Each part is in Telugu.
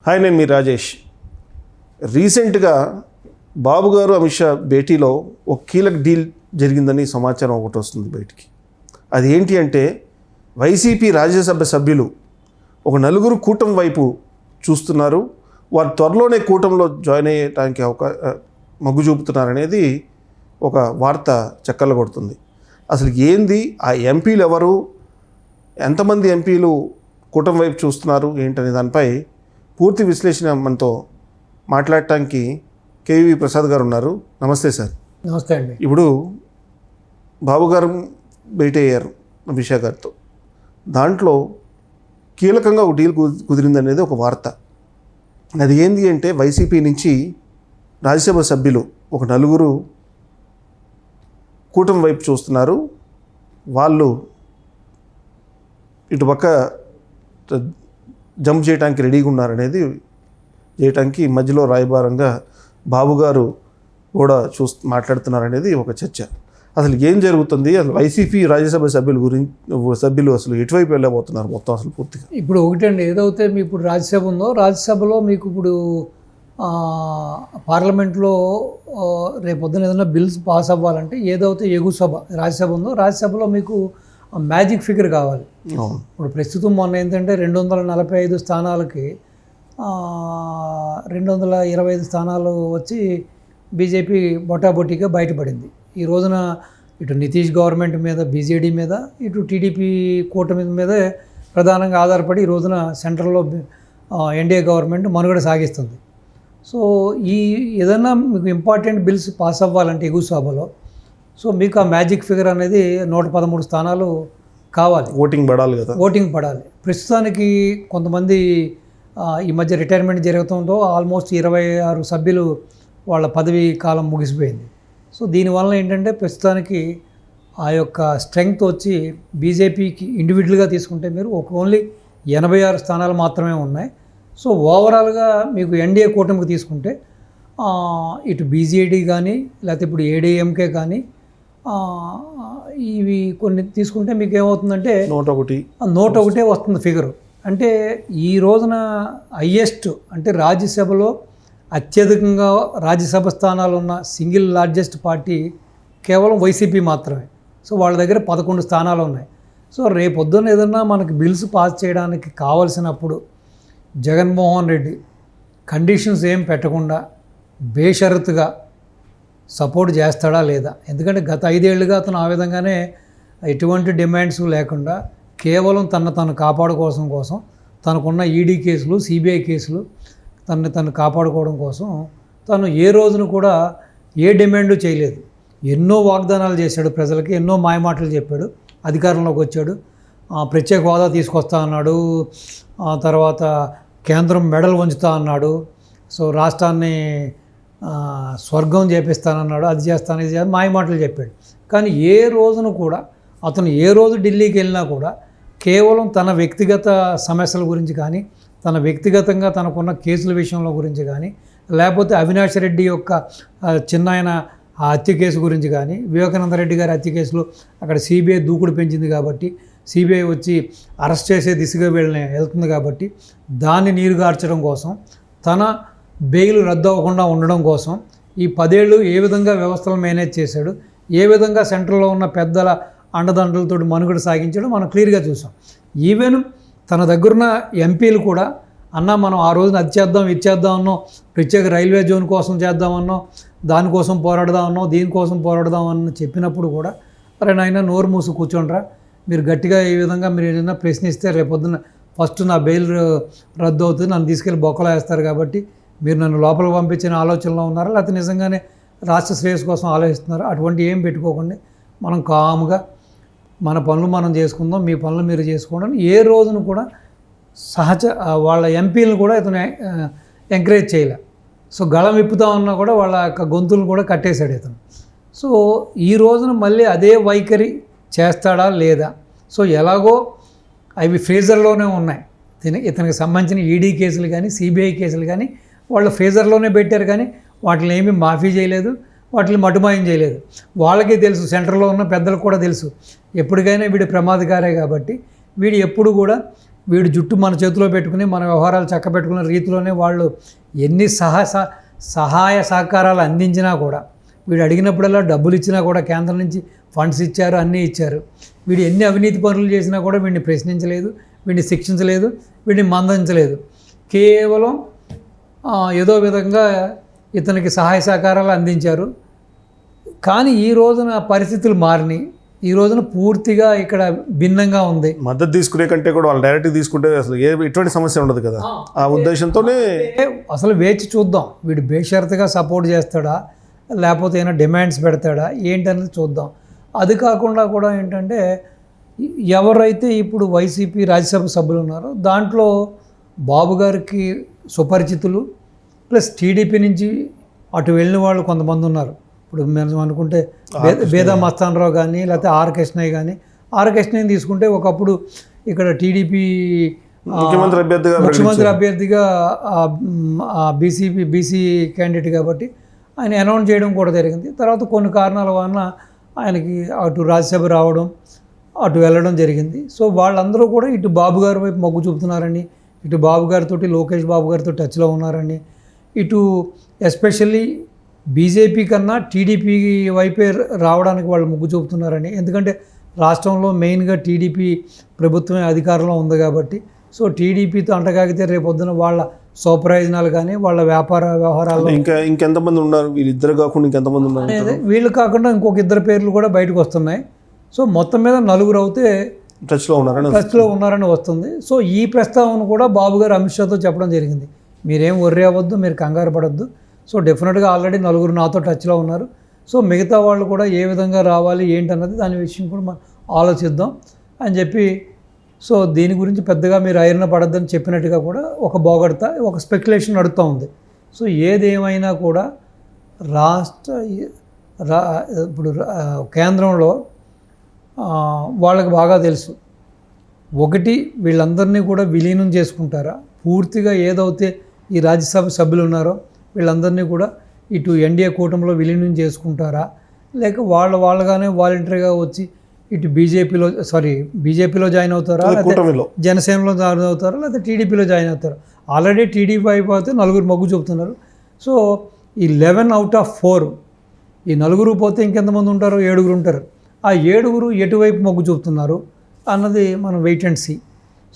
హాయ్, నేను మీ రాజేష్. రీసెంట్గా బాబు గారు అమిత్ షా భేటీలో ఒక కీలక డీల్ జరిగిందని సమాచారం ఒకటి వస్తుంది బయటికి. అది ఏంటి అంటే వైసీపీ రాజ్యసభ సభ్యులు ఒక నలుగురు కూటమి వైపు చూస్తున్నారు. వారు త్వరలోనే కూటమిలో జాయిన్ అయ్యడానికి మొగ్గు చూపుతున్నారనేది ఒక వార్త చక్కర్లు కొడుతుంది. అసలు ఏంది, ఆ ఎంపీలు ఎవరు, ఎంతమంది ఎంపీలు కూటమి వైపు చూస్తున్నారు ఏంటనే దానిపై పూర్తి విశ్లేషణ మనతో మాట్లాడటానికి కేవీ ప్రసాద్ గారు ఉన్నారు. నమస్తే సార్. నమస్తే అండి. ఇప్పుడు బాబు గారు భేటీ అయ్యారు అమిత్ షా గారితో. దాంట్లో కీలకంగా ఒక డీల్ కుదిరిందనేది ఒక వార్త. అది ఏంది అంటే వైసీపీ నుంచి రాజ్యసభ సభ్యులు ఒక నలుగురు కూటమి వైపు చూస్తున్నారు. వాళ్ళు ఇటుపక్క జంప్ చేయడానికి రెడీగా ఉన్నారనేది చేయటానికి మధ్యలో రాయబారంగా బాబు గారు కూడా మాట్లాడుతున్నారనేది ఒక చర్చ. అసలు ఏం జరుగుతుంది, అసలు వైసీపీ రాజ్యసభ సభ్యులు అసలు ఎటువైపు వెళ్ళబోతున్నారు మొత్తం అసలు పూర్తిగా? ఇప్పుడు ఒకటండి, ఏదైతే మీ ఇప్పుడు రాజ్యసభ ఉందో, రాజ్యసభలో మీకు ఇప్పుడు పార్లమెంట్లో రేపొద్దున ఏదైనా బిల్స్ పాస్ అవ్వాలంటే ఏదైతే ఎగువ సభ రాజ్యసభ ఉందో, రాజ్యసభలో మీకు మ్యాజిక్ ఫిగర్ కావాలి. ఇప్పుడు ప్రస్తుతం మొన్న ఏంటంటే 245 స్థానాలకి 225 స్థానాలు వచ్చి బీజేపీ బొటాబొటీగా బయటపడింది. ఈ రోజున ఇటు నితీష్ గవర్నమెంట్ మీద, బీజేడీ మీద, ఇటు టీడీపీ కూటమి మీదే ప్రధానంగా ఆధారపడి ఈ రోజున సెంట్రల్లో ఎన్డీఏ గవర్నమెంట్ మనుగడ సాగిస్తుంది. సో ఈ ఏదైనా మీకు ఇంపార్టెంట్ బిల్స్ పాస్ అవ్వాలంటే ఎగువ సభలో, సో మీకు ఆ మ్యాజిక్ ఫిగర్ అనేది 113 స్థానాలు కావాలి. ఓటింగ్ పడాలి కదా, ఓటింగ్ పడాలి. ప్రస్తుతానికి కొంతమంది ఈ మధ్య రిటైర్మెంట్ జరుగుతుందో ఆల్మోస్ట్ 26 సభ్యులు వాళ్ళ పదవీ కాలం ముగిసిపోయింది. సో దీనివల్ల ఏంటంటే ప్రస్తుతానికి ఆ యొక్క స్ట్రెంగ్త్ వచ్చి బీజేపీకి ఇండివిజువల్గా తీసుకుంటే మీరు ఓన్లీ 86 స్థానాలు మాత్రమే ఉన్నాయి. సో ఓవరాల్గా మీకు ఎన్డీఏ కూటమికి తీసుకుంటే ఇటు బీజేడీ కానీ లేకపోతే ఇప్పుడు ఏడీఎంకే కానీ ఇవి కొన్ని తీసుకుంటే మీకు ఏమవుతుందంటే 101 వస్తుంది ఫిగరు. అంటే ఈ రోజున హయ్యెస్ట్ అంటే రాజ్యసభలో అత్యధికంగా రాజ్యసభ స్థానాలు ఉన్న సింగిల్ లార్జెస్ట్ పార్టీ కేవలం వైసీపీ మాత్రమే. సో వాళ్ళ దగ్గర 11 స్థానాలు ఉన్నాయి. సో రేపొద్దున ఏదన్నా మనకి బిల్స్ పాస్ చేయడానికి కావలసినప్పుడు జగన్మోహన్ రెడ్డి కండిషన్స్ ఏం పెట్టకుండా బేషరతుగా సపోర్ట్ చేస్తాడా లేదా? ఎందుకంటే గత 5 ఏళ్ళుగా అతను ఆ విధంగానే ఎటువంటి డిమాండ్స్ లేకుండా కేవలం తను కాపాడుకోవడం కోసం తనకున్న ఈడీ కేసులు, సిబిఐ కేసులు తను కాపాడుకోవడం కోసం తను ఏ రోజును కూడా ఏ డిమాండు చేయలేదు. ఎన్నో వాగ్దానాలు చేశాడు ప్రజలకి, ఎన్నో మాయమాటలు చెప్పాడు. అధికారంలోకి వచ్చాడు, ప్రత్యేక హోదా తీసుకొస్తా అన్నాడు, తర్వాత కేంద్రం మెడల్ వంచుతా అన్నాడు, సో రాష్ట్రాన్ని స్వర్గం చేపిస్తానన్నాడు, అది చేస్తాను ఇది చేస్తాను, మాయమాటలు చెప్పాడు. కానీ ఏ రోజును కూడా అతను ఏ రోజు ఢిల్లీకి వెళ్ళినా కూడా కేవలం తన వ్యక్తిగత సమస్యల గురించి కానీ, తన వ్యక్తిగతంగా తనకున్న కేసుల విషయంలో గురించి కానీ, లేకపోతే అవినాష్ రెడ్డి యొక్క చిన్నాయన ఆ హత్య కేసు గురించి కానీ, వివేకానంద రెడ్డి గారి హత్య కేసులో అక్కడ సిబిఐ దూకుడు పెంచింది కాబట్టి, సిబిఐ వచ్చి అరెస్ట్ చేసే దిశగా వెళ్తుంది కాబట్టి దాన్ని నీరుగార్చడం కోసం, తన బెయిల్ రద్దు అవ్వకుండా ఉండడం కోసం ఈ 10 ఏళ్ళు ఏ విధంగా వ్యవస్థలు మేనేజ్ చేశాడు, ఏ విధంగా సెంట్రల్లో ఉన్న పెద్దల అండదండలతో మనుగడ సాగించాడో మనం క్లియర్గా చూసాం. ఈవెన్ తన దగ్గరున్న ఎంపీలు కూడా అన్న మనం ఆ రోజున అది చేద్దాం ఇది చేద్దామన్నో, ప్రత్యేక రైల్వే జోన్ కోసం చేద్దామన్నో, దానికోసం పోరాడదామన్నో, దీనికోసం పోరాడదామన్నో చెప్పినప్పుడు కూడా అరే నాయన నోరు మూసు కూర్చోండ్రా, మీరు గట్టిగా ఈ విధంగా మీరు ఏదైనా ప్రశ్నిస్తే రేపొద్దున ఫస్ట్ నా బెయిల్ రద్దు అవుతుంది, నన్ను తీసుకెళ్ళి బొక్కలో వేస్తారు కాబట్టి మీరు నన్ను లోపలికి పంపించిన ఆలోచనలో ఉన్నారా, లేకపోతే నిజంగానే రాష్ట్ర శ్రేయస్ కోసం ఆలోచిస్తున్నారా? అటువంటి ఏం పెట్టుకోకండి, మనం కామ్గా మన పనులు మనం చేసుకుందాం, మీ పనులు మీరు చేసుకోవడం ఏ రోజును కూడా వాళ్ళ ఎంపీలను కూడా ఇతను ఎంకరేజ్ చేయలే. సో గళం విప్పుతా ఉన్నా కూడా వాళ్ళ యొక్క గొంతులను కూడా కట్టేశాడు ఇతను. సో ఈ రోజున మళ్ళీ అదే వైఖరి చేస్తాడా లేదా? సో ఎలాగో అవి ఫ్రీజర్లోనే ఉన్నాయి, ఇతనికి సంబంధించిన ఈడీ కేసులు కానీ, సిబిఐ కేసులు కానీ వాళ్ళు ఫ్రీజర్లోనే పెట్టారు, కానీ వాటిని ఏమీ మాఫీ చేయలేదు, వాటిని మటుమాయం చేయలేదు. వాళ్ళకి తెలుసు, సెంటర్లో ఉన్న పెద్దలకు కూడా తెలుసు ఎప్పటికైనా వీడు ప్రమాదకారే కాబట్టి వీడు ఎప్పుడు కూడా వీడు జుట్టు మన చేతిలో పెట్టుకుని మన వ్యవహారాలు చక్క పెట్టుకున్న రీతిలోనే వాళ్ళు ఎన్ని సహాయ సహకారాలు అందించినా కూడా, వీడు అడిగినప్పుడల్లా డబ్బులు ఇచ్చినా కూడా కేంద్రం నుంచి ఫండ్స్ ఇచ్చారు, అన్నీ ఇచ్చారు. వీడు ఎన్ని అవినీతి పనులు చేసినా కూడా వీడిని ప్రశ్నించలేదు, వీడిని శిక్షించలేదు, వీడిని మందలించలేదు. కేవలం ఏదో విధంగా ఇతనికి సహాయ సహకారాలు అందించారు. కానీ ఈ రోజున పరిస్థితులు మారినాయి. ఈ రోజున పూర్తిగా ఇక్కడ భిన్నంగా ఉంది. మద్దతు తీసుకునే కంటే కూడా వాళ్ళు డైరెక్ట్గా తీసుకుంటే అసలు ఎటువంటి సమస్య ఉండదు కదా, ఆ ఉద్దేశంతోనే. అసలు వేచి చూద్దాం, వీడు బేషరతుగా సపోర్ట్ చేస్తాడా లేకపోతే ఏమైనా డిమాండ్స్ పెడతాడా ఏంటనేది చూద్దాం. అది కాకుండా కూడా ఏంటంటే, ఎవరైతే ఇప్పుడు వైసీపీ రాజ్యసభ సభ్యులు ఉన్నారో దాంట్లో బాబు గారికి సుపరిచితులు ప్లస్ టీడీపీ నుంచి అటు వెళ్ళిన వాళ్ళు కొంతమంది ఉన్నారు. ఇప్పుడు మనం అనుకుంటే బేదా మస్తానరావు కానీ లేకపోతే ఆర్ కృష్ణయ్య కానీ, ఆర్ కృష్ణయ్యని తీసుకుంటే ఒకప్పుడు ఇక్కడ టీడీపీ ముఖ్యమంత్రి అభ్యర్థిగా బీసీ క్యాండిడేట్ కాబట్టి ఆయన అనౌన్స్ చేయడం కూడా జరిగింది. తర్వాత కొన్ని కారణాల వలన ఆయనకి అటు రాజ్యసభ రావడం, అటు వెళ్ళడం జరిగింది. సో వాళ్ళందరూ కూడా ఇటు బాబు గారి వైపు మొగ్గు చూపుతున్నారని, ఇటు బాబు గారితో లోకేష్ బాబు గారితో టచ్లో ఉన్నారని, ఇటు ఎస్పెషల్లీ బీజేపీ కన్నా టీడీపీ వైపే రావడానికి వాళ్ళు మొగ్గు చూపుతున్నారని. ఎందుకంటే రాష్ట్రంలో మెయిన్గా టీడీపీ ప్రభుత్వమే అధికారంలో ఉంది కాబట్టి, సో టీడీపీతో అంటగాగితే రేపొద్దున వాళ్ళ స్వప్రయోజనాలు కానీ వాళ్ళ వ్యాపార వ్యవహారాలు ఇంకెంతమంది ఉన్నారు, వీళ్ళిద్దరు కాకుండా ఇంకెంతమంది ఉన్నారు, వీళ్ళు కాకుండా ఇంకొక ఇద్దరు పేర్లు కూడా బయటకు వస్తున్నాయి. సో మొత్తం మీద నలుగురు అయితే టచ్లో ఉన్నారని వస్తుంది. సో ఈ ప్రస్తావన కూడా బాబు గారు అమిత్ షాతో చెప్పడం జరిగింది. మీరేం వర్రీ అవ్వద్దు, మీరు కంగారు పడద్దు. సో డెఫినెట్గా ఆల్రెడీ నలుగురు నాతో టచ్లో ఉన్నారు. సో మిగతా వాళ్ళు కూడా ఏ విధంగా రావాలి ఏంటన్నది దాని విషయం కూడా మనం ఆలోచిద్దాం అని చెప్పి, సో దీని గురించి పెద్దగా మీరు ఐరణ పడద్దని చెప్పినట్టుగా కూడా ఒక బోగడతా ఒక స్పెక్యులేషన్ నడుస్తూ ఉంది. సో ఏదేమైనా కూడా ఇప్పుడు కేంద్రంలో వాళ్ళకి బాగా తెలుసు, ఒకటి వీళ్ళందరినీ కూడా విలీనం చేసుకుంటారా, పూర్తిగా ఏదైతే ఈ రాజ్యసభ సభ్యులు ఉన్నారో వీళ్ళందరినీ కూడా ఇటు ఎన్డీఏ కూటమిలో విలీనం చేసుకుంటారా, లేక వాళ్ళగానే వాలంటరీగా వచ్చి ఇటు బీజేపీలో జాయిన్ అవుతారా, లేకపోతే జనసేనలో జాయిన్ అవుతారా, లేకపోతే టీడీపీలో జాయిన్ అవుతారా. ఆల్రెడీ టీడీపీ అయిపోతే నలుగురు మొగ్గు చూపుతున్నారు. సో ఈ 11 out of 4 ఈ నలుగురు పోతే ఇంకెంతమంది ఉంటారు, 7 ఉంటారు. ఆ 7 ఎటువైపు మొగ్గు చూపుతున్నారు అన్నది మనం వెయిట్ అండ్ సీ.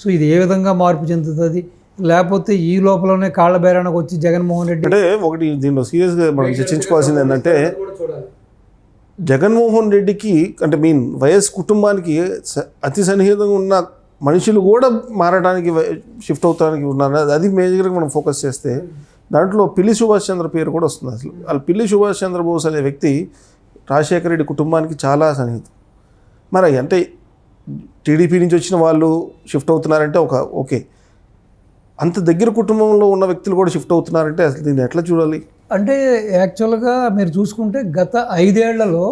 సో ఇది ఏ విధంగా మార్పు చెందుతుంది, లేకపోతే ఈ లోపలనే కాళ్ళ బేరానికి వచ్చి జగన్మోహన్ రెడ్డి అంటే ఒకటి దీనిలో సీరియస్గా మనం చర్చించుకోవాల్సింది ఏంటంటే, జగన్మోహన్ రెడ్డికి అంటే వైఎస్ కుటుంబానికి అతి సన్నిహితంగా ఉన్న మనుషులు కూడా మారడానికి షిఫ్ట్ అవుతానికి ఉన్నారు. అది మేజర్గా మనం ఫోకస్ చేస్తే దాంట్లో పిల్లి సుభాష్ చంద్ర పేరు కూడా వస్తుంది. అసలు వాళ్ళ పిల్లి సుభాష్ చంద్రబోస్ అనే వ్యక్తి రాజశేఖర రెడ్డి కుటుంబానికి చాలా సన్నిహితం. మరి అంటే టీడీపీ నుంచి వచ్చిన వాళ్ళు షిఫ్ట్ అవుతున్నారంటే ఓకే, అంత దగ్గర కుటుంబంలో ఉన్న వ్యక్తులు కూడా షిఫ్ట్ అవుతున్నారంటే అసలు దీన్ని ఎట్లా చూడాలి? అంటే యాక్చువల్గా మీరు చూసుకుంటే గత 5 ఏళ్లలో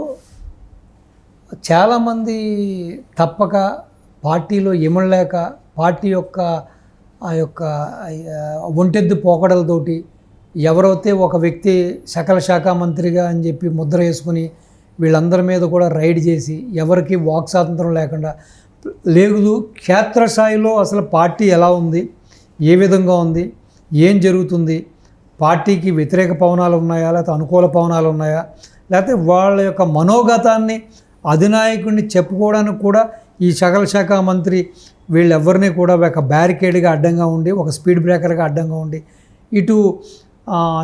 చాలామంది తప్పక పార్టీలో ఇమడలేక పార్టీ యొక్క ఆ యొక్క ఒంటెద్దు పోకడలతోటి ఎవరైతే ఒక వ్యక్తి సకల శాఖ మంత్రిగా అని చెప్పి ముద్ర వేసుకుని వీళ్ళందరి మీద కూడా రైడ్ చేసి ఎవరికి వాక్ స్వాతంత్రం లేకుండా లేదు, క్షేత్రస్థాయిలో అసలు పార్టీ ఎలా ఉంది, ఏ విధంగా ఉంది, ఏం జరుగుతుంది, పార్టీకి వ్యతిరేక పవనాలు ఉన్నాయా లేకపోతే అనుకూల పవనాలు ఉన్నాయా, లేకపోతే వాళ్ళ యొక్క మనోగతాన్ని అధినాయకుడిని చెప్పుకోవడానికి కూడా ఈ సకల శాఖ మంత్రి వీళ్ళెవరిని కూడా ఒక బ్యారికేడ్గా అడ్డంగా ఉండి, ఒక స్పీడ్ బ్రేకర్గా అడ్డంగా ఉండి, ఇటు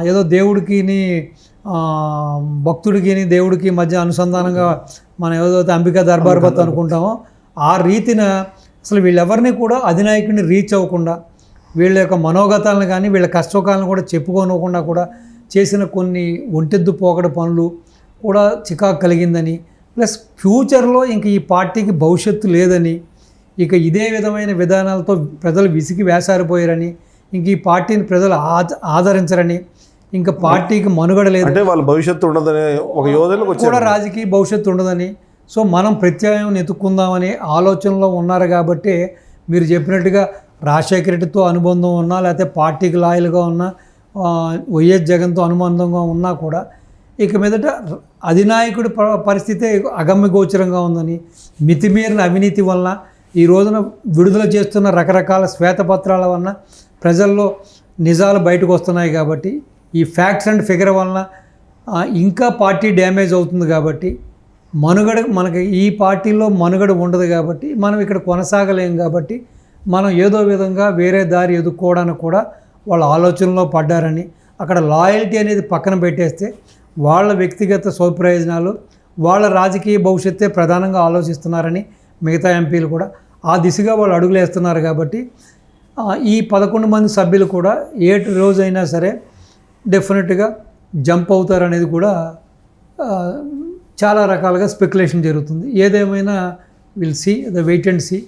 ఏదో దేవుడికి భక్తుడికి దేవుడికి మధ్య అనుసంధానంగా మనం ఏదైతే అంబికా దర్బార్ బత్ అనుకుంటామో ఆ రీతిన అసలు వీళ్ళెవరిని కూడా అధినాయకుడిని రీచ్ అవ్వకుండా వీళ్ళ యొక్క మనోగతాలను కానీ వీళ్ళ కష్టకాలను కూడా చెప్పుకోనివ్వకుండా కూడా చేసిన కొన్ని ఒంటెద్దు పోకడ పనులు కూడా చికాకు కలిగిందని, ప్లస్ ఫ్యూచర్లో ఇంక ఈ పార్టీకి భవిష్యత్తు లేదని, ఇక ఇదే విధమైన విధానాలతో ప్రజలు విసిగి వేసారిపోయారని, ఇంక ఈ పార్టీని ప్రజలు ఆదరించరని, ఇంకా పార్టీకి మనుగడ లేదు, అంటే వాళ్ళ భవిష్యత్తు ఉండదని ఒక యోధనకు కూడా రాజకీయ భవిష్యత్తు ఉండదని, సో మనం ప్రత్యామ్నాయం ఎత్తుక్కుందామని ఆలోచనలో ఉన్నారు. కాబట్టి మీరు చెప్పినట్టుగా రాజశేఖర రెడ్డితో అనుబంధం ఉన్నా లేకపోతే పార్టీకి లాయల్గా ఉన్నా వైఎస్ జగన్తో అనుబంధంగా ఉన్నా కూడా ఇక మీదట అధినాయకుడి పరిస్థితే అగమ్య గోచరంగా ఉందని, మితిమీరిన అవినీతి వలన ఈ రోజున విడుదల చేస్తున్న రకరకాల శ్వేతపత్రాల వలన ప్రజల్లో నిజాలు బయటకు వస్తున్నాయి కాబట్టి ఈ ఫ్యాక్ట్స్ అండ్ ఫిగర్ వలన ఇంకా పార్టీ డ్యామేజ్ అవుతుంది కాబట్టి మనకి ఈ పార్టీలో మనుగడ ఉండదు కాబట్టి మనం ఇక్కడ కొనసాగలేం కాబట్టి మనం ఏదో విధంగా వేరే దారి ఎదుర్కోవడానికి కూడా వాళ్ళ ఆలోచనలో పడ్డారని, అక్కడ లాయల్టీ అనేది పక్కన పెట్టేస్తే వాళ్ళ వ్యక్తిగత స్వప్రయోజనాలు, వాళ్ళ రాజకీయ భవిష్యత్తే ప్రధానంగా ఆలోచిస్తున్నారని మిగతా ఎంపీలు కూడా ఆ దిశగా వాళ్ళు అడుగులేస్తున్నారు కాబట్టి ఈ 11 మంది సభ్యులు కూడా ఏ రోజైనా సరే డెఫినెట్గా జంప్ అవుతారనేది కూడా చాలా రకాలుగా స్పెక్యులేషన్ జరుగుతుంది. ఏదేమైనా will see the wait and see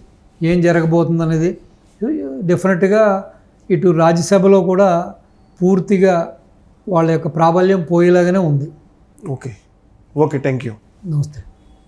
ఏం జరగబోతుంది అనేది. డెఫినెట్గా ఇటు రాజ్యసభలో కూడా పూర్తిగా వాళ్ళ యొక్క ప్రాబల్యం పోయేలాగానే ఉంది. Okay thank you. నమస్తే.